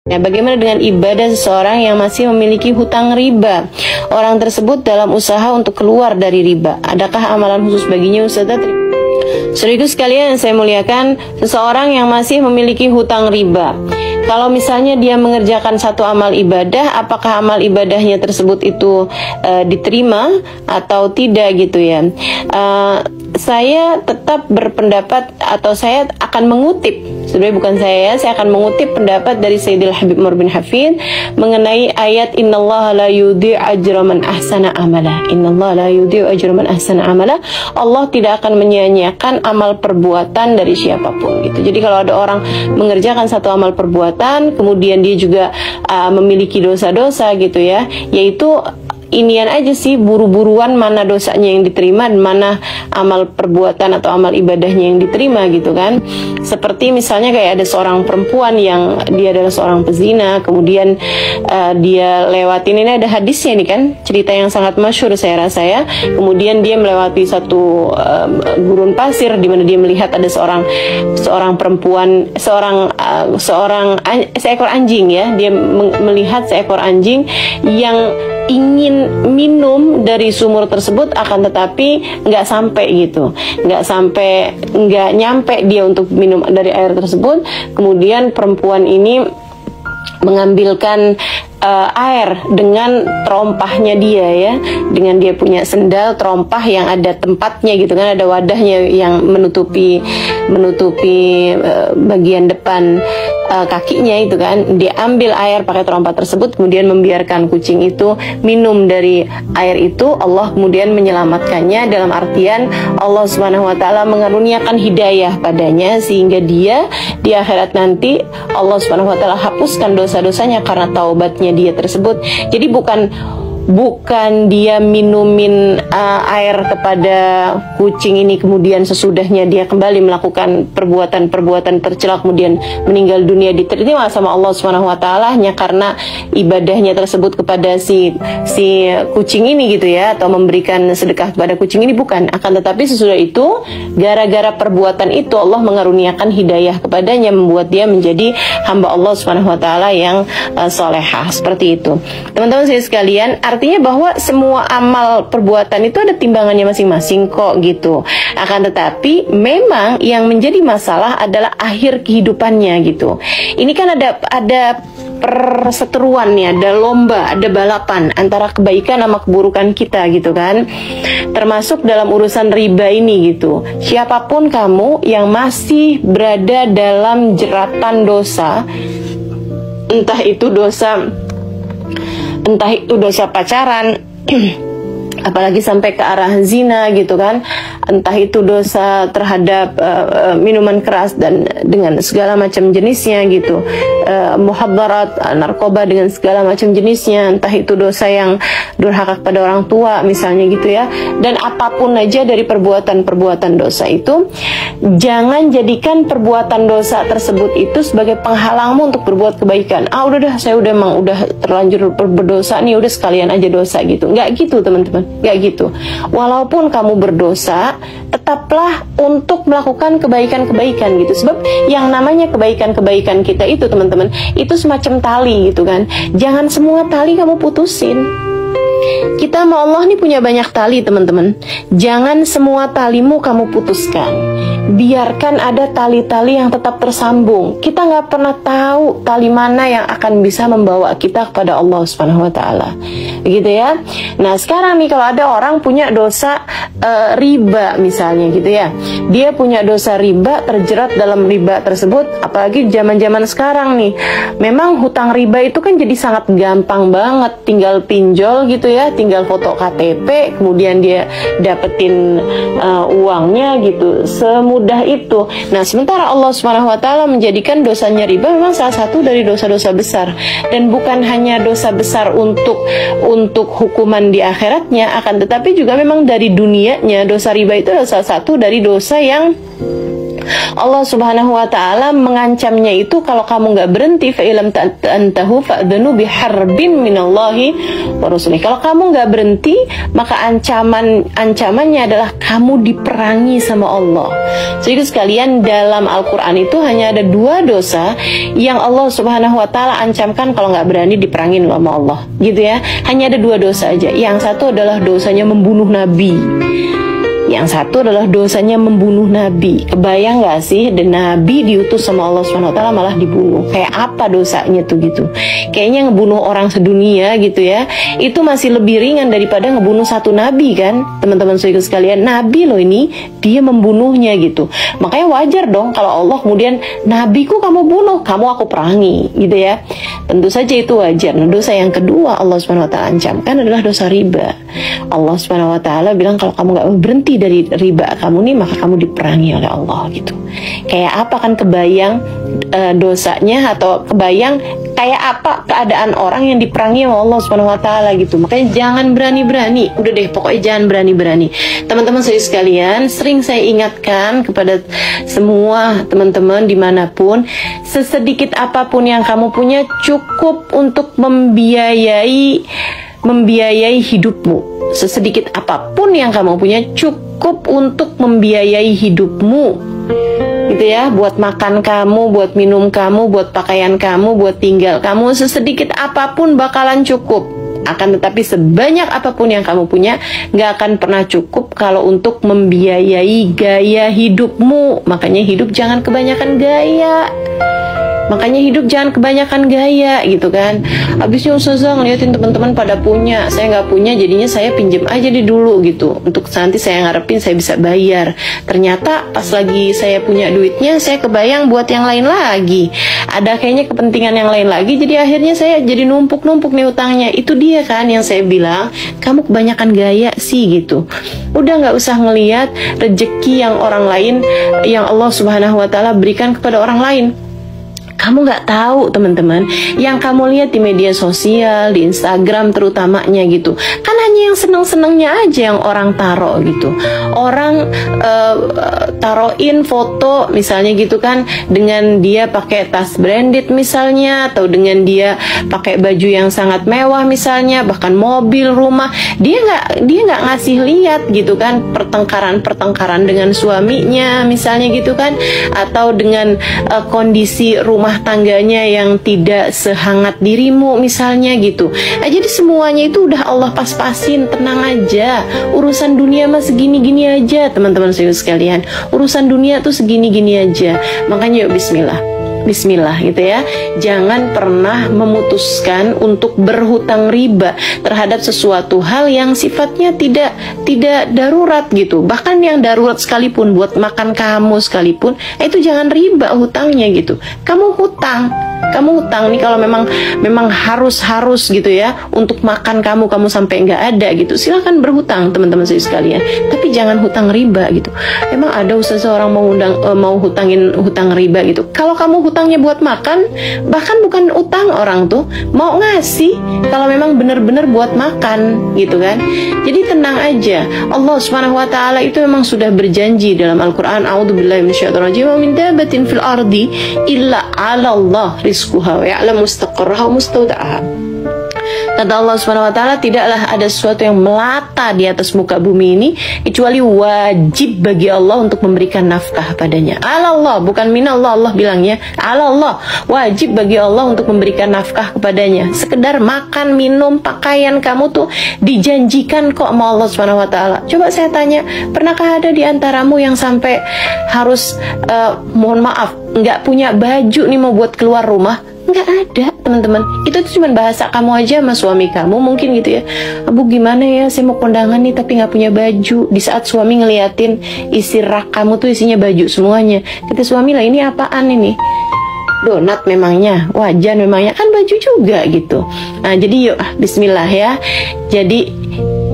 Nah, bagaimana dengan ibadah seseorang yang masih memiliki hutang riba? Orang tersebut dalam usaha untuk keluar dari riba. Adakah amalan khusus baginya, Ustazah? Saudaraku sekalian yang saya muliakan, seseorang yang masih memiliki hutang riba, kalau misalnya dia mengerjakan satu amal ibadah, apakah amal ibadahnya tersebut itu diterima atau tidak gitu ya? Saya tetap berpendapat, atau saya akan mengutip, sebenarnya bukan saya akan mengutip pendapat dari Sayyidil Habib Umar bin Hafid mengenai ayat Innallaha la yudhi'u ajra man ahsana amala. Innallaha la yudhi'u ajra man ahsana amala. Allah tidak akan menyia-nyiakan amal perbuatan dari siapapun gitu. Jadi kalau ada orang mengerjakan satu amal perbuatan, kemudian dia juga memiliki dosa-dosa gitu ya, yaitu inian aja sih, buru-buruan mana dosanya yang diterima dan mana amal perbuatan atau amal ibadahnya yang diterima gitu kan. Seperti misalnya kayak ada seorang perempuan yang dia adalah seorang pezina, kemudian dia lewatin, ini ada hadisnya nih kan, cerita yang sangat masyhur saya rasa ya. Kemudian dia melewati satu gurun pasir di mana dia melihat ada seorang perempuan, seekor anjing ya. Dia melihat seekor anjing yang ingin minum dari sumur tersebut, akan tetapi nggak nyampe dia untuk minum dari air tersebut. Kemudian perempuan ini mengambilkan air dengan terompahnya dia ya, dengan dia punya sendal terompah yang ada tempatnya gitu kan, ada wadahnya yang menutupi bagian depan kakinya itu kan. Dia ambil air pakai terompah tersebut, kemudian membiarkan kucing itu minum dari air itu. Allah kemudian menyelamatkannya, dalam artian Allah Subhanahu wa taala mengaruniakan hidayah padanya sehingga dia di akhirat nanti Allah Subhanahu wa taala hapuskan dosa-dosanya karena taubatnya dia tersebut. Jadi bukan dia minumin air kepada kucing ini, kemudian sesudahnya dia kembali melakukan perbuatan tercela, kemudian meninggal dunia, diterima sama Allah Subhanahu wa taala hanya karena ibadahnya tersebut kepada si kucing ini gitu ya, atau memberikan sedekah kepada kucing ini, bukan. Akan tetapi sesudah itu, gara-gara perbuatan itu Allah mengaruniakan hidayah kepadanya, membuat dia menjadi hamba Allah Subhanahu wa taala yang solehah. Seperti itu, teman-teman sekalian. Artinya bahwa semua amal perbuatan itu ada timbangannya masing-masing kok gitu. Akan tetapi memang yang menjadi masalah adalah akhir kehidupannya gitu. Ini kan ada perseteruan nih, ada lomba, ada balapan antara kebaikan sama keburukan kita gitu kan. Termasuk dalam urusan riba ini gitu. Siapapun kamu yang masih berada dalam jeratan dosa, entah itu dosa pacaran, apalagi sampai ke arah zina gitu kan, entah itu dosa terhadap minuman keras dan dengan segala macam jenisnya gitu, muhaddarat, narkoba dengan segala macam jenisnya, entah itu dosa yang durhaka kepada orang tua misalnya gitu ya. Dan apapun aja dari perbuatan dosa itu, jangan jadikan perbuatan dosa tersebut itu sebagai penghalangmu untuk berbuat kebaikan. Saya udah terlanjur berdosa nih, udah sekalian aja dosa gitu. Nggak gitu teman-teman, nggak gitu. Walaupun kamu berdosa, tetaplah untuk melakukan kebaikan-kebaikan gitu. Sebab yang namanya kebaikan-kebaikan kita itu teman-teman, itu semacam tali gitu kan. Jangan semua tali kamu putusin. Kita sama Allah nih punya banyak tali teman-teman. Jangan semua talimu kamu putuskan. Biarkan ada tali-tali yang tetap tersambung. Kita nggak pernah tahu tali mana yang akan bisa membawa kita kepada Allah Subhanahu wa taala. Gitu ya. Nah, sekarang nih kalau ada orang punya dosa riba misalnya gitu ya. Dia punya dosa riba, terjerat dalam riba tersebut, apalagi zaman-zaman sekarang nih. Memang hutang riba itu kan jadi sangat gampang banget, tinggal pinjol gitu ya, tinggal foto KTP, kemudian dia dapetin uangnya gitu. Semudah itu. Nah, sementara Allah Subhanahu wa taala menjadikan dosanya riba memang salah satu dari dosa-dosa besar, dan bukan hanya dosa besar untuk hukuman di akhiratnya, akan tetapi juga memang dari dunianya. Dosa riba itu adalah salah satu dari dosa yang Allah Subhanahu wa Ta'ala mengancamnya itu kalau kamu nggak berhenti, fa'ilam ta'antahu fa'dhanu biharbin minallahi wa rasulih. Kalau kamu nggak berhenti, maka ancamannya adalah kamu diperangi sama Allah. Jadi sekalian, dalam Al-Quran itu hanya ada 2 dosa yang Allah Subhanahu wa Ta'ala ancamkan kalau nggak berani diperangin sama Allah, gitu ya. Hanya ada 2 dosa aja. Yang satu adalah dosanya membunuh Nabi. Yang satu adalah dosanya membunuh Nabi. Kebayang gak sih, dan Nabi diutus sama Allah SWT malah dibunuh. Kayak apa dosanya tuh gitu. Kayaknya ngebunuh orang sedunia gitu ya, itu masih lebih ringan daripada ngebunuh satu Nabi kan. Teman-teman sekalian, Nabi loh ini, dia membunuhnya gitu. Makanya wajar dong kalau Allah kemudian, Nabiku kamu bunuh, kamu aku perangi gitu ya. Tentu saja itu wajar. Nah, dosa yang kedua Allah SWT ancamkan adalah dosa riba. Allah SWT bilang kalau kamu gak berhenti dari riba kamu nih, maka kamu diperangi oleh Allah gitu. Kayak apa kan, kebayang dosanya, atau kebayang kayak apa keadaan orang yang diperangi oleh Allah SWT gitu. Makanya jangan berani-berani, udah deh pokoknya jangan berani-berani. Teman-teman sekalian, sering saya ingatkan kepada semua teman-teman dimanapun, sesedikit apapun yang kamu punya cukup untuk membiayai hidupmu. Sesedikit apapun yang kamu punya cukup untuk membiayai hidupmu gitu ya, buat makan kamu, buat minum kamu, buat pakaian kamu, buat tinggal kamu. Sesedikit apapun bakalan cukup. Akan tetapi sebanyak apapun yang kamu punya gak akan pernah cukup kalau untuk membiayai gaya hidupmu. Makanya hidup jangan kebanyakan gaya. Makanya hidup jangan kebanyakan gaya gitu kan. Abisnya Ustazah ngeliatin teman-teman pada punya, saya nggak punya, jadinya saya pinjem aja di dulu gitu, untuk nanti saya ngarepin saya bisa bayar. Ternyata pas lagi saya punya duitnya, saya kebayang buat yang lain lagi, ada kayaknya kepentingan yang lain lagi, jadi akhirnya saya jadi numpuk-numpuk nih utangnya. Itu dia kan yang saya bilang, kamu kebanyakan gaya sih gitu. Udah nggak usah ngelihat rezeki yang orang lain, yang Allah Subhanahu wa Ta'ala berikan kepada orang lain. Kamu nggak tahu teman-teman, yang kamu lihat di media sosial, di Instagram terutamanya gitu, kan hanya yang seneng-senengnya aja yang orang taruh gitu. Orang taruhin foto misalnya gitu kan, dengan dia pakai tas branded misalnya, atau dengan dia pakai baju yang sangat mewah misalnya, bahkan mobil, rumah. Dia nggak ngasih lihat gitu kan pertengkaran dengan suaminya misalnya gitu kan, atau dengan kondisi rumah tangganya yang tidak sehangat dirimu misalnya gitu. Jadi semuanya itu udah Allah pas-pasin, tenang aja. Urusan dunia mah segini-gini aja teman-teman sekalian. Urusan dunia tuh segini-gini aja. Makanya yuk Bismillah gitu ya. Jangan pernah memutuskan untuk berhutang riba terhadap sesuatu hal yang sifatnya tidak darurat gitu. Bahkan yang darurat sekalipun, buat makan kamu sekalipun, itu jangan riba hutangnya gitu. Kamu hutang nih kalau memang harus gitu ya, untuk makan kamu sampai nggak ada gitu, silakan berhutang teman-teman sekalian, tapi jangan hutang riba gitu. Emang ada ustazah orang mau hutang riba gitu? Kalau kamu hutangnya buat makan, bahkan bukan utang, orang tuh mau ngasih kalau memang benar-benar buat makan gitu kan. Jadi tenang aja, Allah Subhanahu wa Ta'ala itu memang sudah berjanji dalam Al-Quran, a'udzubillahi minasyaitonirrajim, wa min dabbatin fil ardi illa 'ala Allah rizquha wa ya'lamu mustaqarraha wa mustawda'aha. Kata Allah Subhanahu wa Ta'ala, tidaklah ada sesuatu yang melata di atas muka bumi ini kecuali wajib bagi Allah untuk memberikan nafkah padanya. Allah, bukan minallah, Allah bilangnya Allah, wajib bagi Allah untuk memberikan nafkah kepadanya. Sekedar makan, minum, pakaian kamu tuh dijanjikan kok sama Allah Subhanahu wa Ta'ala. Coba saya tanya, pernahkah ada di antaramu yang sampai harus mohon maaf, nggak punya baju nih mau buat keluar rumah? Nggak ada teman-teman. Itu tuh cuma bahasa kamu aja sama suami kamu mungkin gitu ya. Bu gimana ya, saya mau kondangan nih tapi nggak punya baju. Di saat suami ngeliatin isi rak kamu tuh isinya baju semuanya, kata suami, lah ini apaan ini? Donat memangnya, wajan memangnya, kan baju juga gitu. Nah jadi yuk bismillah ya. Jadi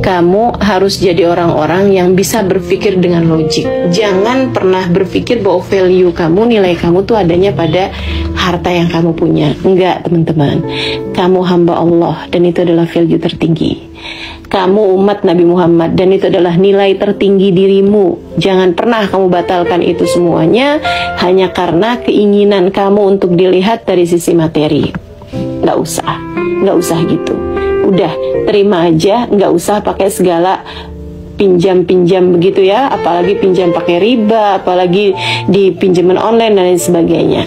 kamu harus jadi orang-orang yang bisa berpikir dengan logik. Jangan pernah berpikir bahwa value kamu, nilai kamu tuh adanya pada harta yang kamu punya. Enggak teman-teman, kamu hamba Allah dan itu adalah value tertinggi. Kamu umat Nabi Muhammad dan itu adalah nilai tertinggi dirimu. Jangan pernah kamu batalkan itu semuanya hanya karena keinginan kamu untuk dilihat dari sisi materi. Nggak usah gitu. Udah, terima aja, nggak usah pakai segala pinjam-pinjam begitu ya, apalagi pinjam pakai riba, apalagi di pinjaman online dan lain sebagainya.